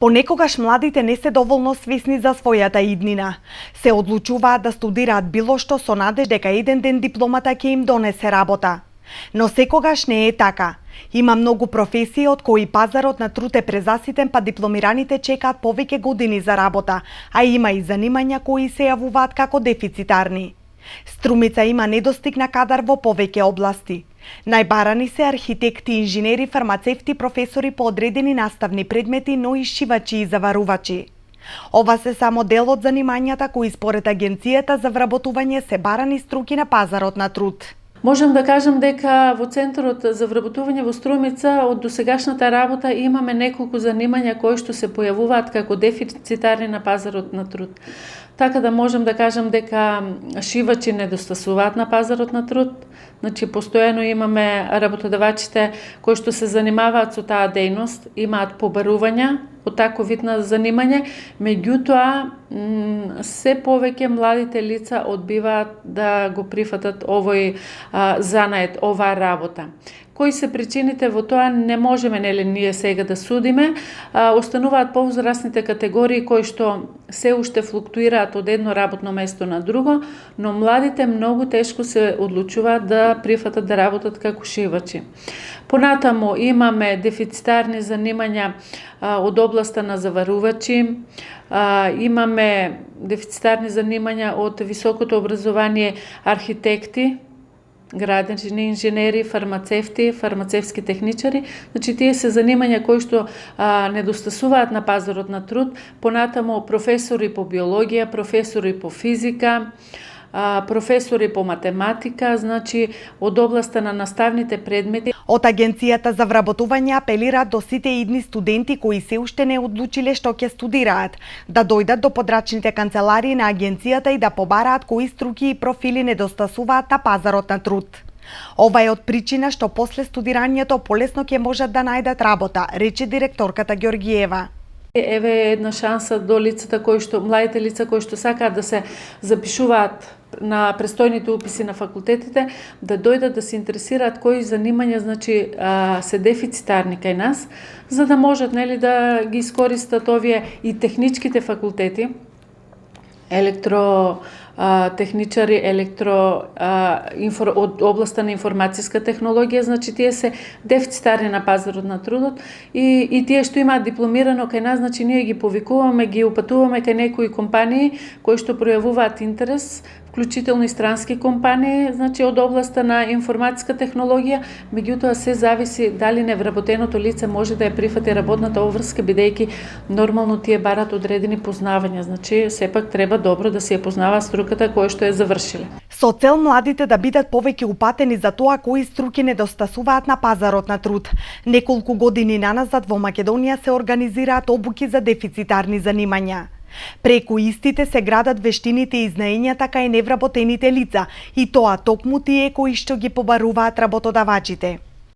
Понекогаш младите не се доволно свесни за својата иднина. Се одлучуваат да студираат било што со надеж дека еден ден дипломата ќе им донесе работа. Но секогаш не е така. Има многу професии од кои пазарот на труд е презаситен, па дипломираните чекаат повеќе години за работа, а има и занимања кои се јавуваат како дефицитарни. Струмица има недостиг на кадар во повеќе области. Најбарани се архитекти, инженери, фармацевти, професори по одредени наставни предмети, но и шивачи и заварувачи. Ова се само дел од занимањата кои според Агенцијата за вработување се барани струки на пазарот на труд. Можам да кажам дека во Центарот за вработување во Струмица од досегашната работа имаме неколку занимања кои што се појавуваат како дефицитарни на пазарот на труд. Така да можам да кажам дека шивачи недостасуваат на пазарот на труд. Значи, постојано имаме работодавачите кои што се занимаваат со таа дејност, имаат побарувања од таков вид на занимање, меѓутоа се повеќе младите лица одбиваат да го прифатат овој занает, оваа работа. Кои се причините во тоа не можеме ние сега да судиме. Остануваат повозрастните категории кои што се уште флуктуираат од едно работно место на друго, но младите многу тешко се одлучуваат да прифатат да работат како шивачи. Понатаму имаме дефицитарни занимања од областа на заварувачи, имаме дефицитарни занимања од високото образование архитекти, градежни инженери, фармацевти, фармацевски техничари. Значи, тие се занимања кои што недостасуваат на пазарот на труд. Понатаму професори по биологија, професори по физика, професори по математика, значи од областа на наставните предмети. Од Агенцијата за вработување апелираат до сите идни студенти кои се уште не одлучиле што ќе студираат, да дојдат до подрачните канцеларии на Агенцијата и да побараат кои струки и профили недостасуваат на пазарот на труд. Ова е од причина што после студирањето полесно ќе можат да најдат работа, рече директорката Ѓоргиева. Еве една шанса до лицата кои што, младите лица кои што сакаат да се запишуваат на престојните уписи на факултетите, да дојдат да се интересираат кои занимања се дефицитарни кај нас, за да можат да ги искористат овие и техничките факултети, електротехничари, од областа на информацијска технологија, значи тие се дефицитарни на пазарот на трудот и тие што имаат дипломирано кај нас, значи ние ги повикуваме, ги упатуваме кај некои компании кои што пројавуваат интерес, вклучително и странски компании, значи од областа на информацијска технологија, меѓутоа се зависи дали невработеното лице може да ја прифати работната обврска, бидејќи нормално тие барат одредени познавања, значи сепак треба добро да се ја познава струката која што е завршиле. Со цел младите да бидат повеќе упатени за тоа кои струки недостасуваат на пазарот на труд, неколку години наназад во Македонија се организираат обуки за дефицитарни занимања. Преку истите се градат вештините и знаењата кај невработените лица, и тоа токму тие кои што ги побаруваат работодавачите.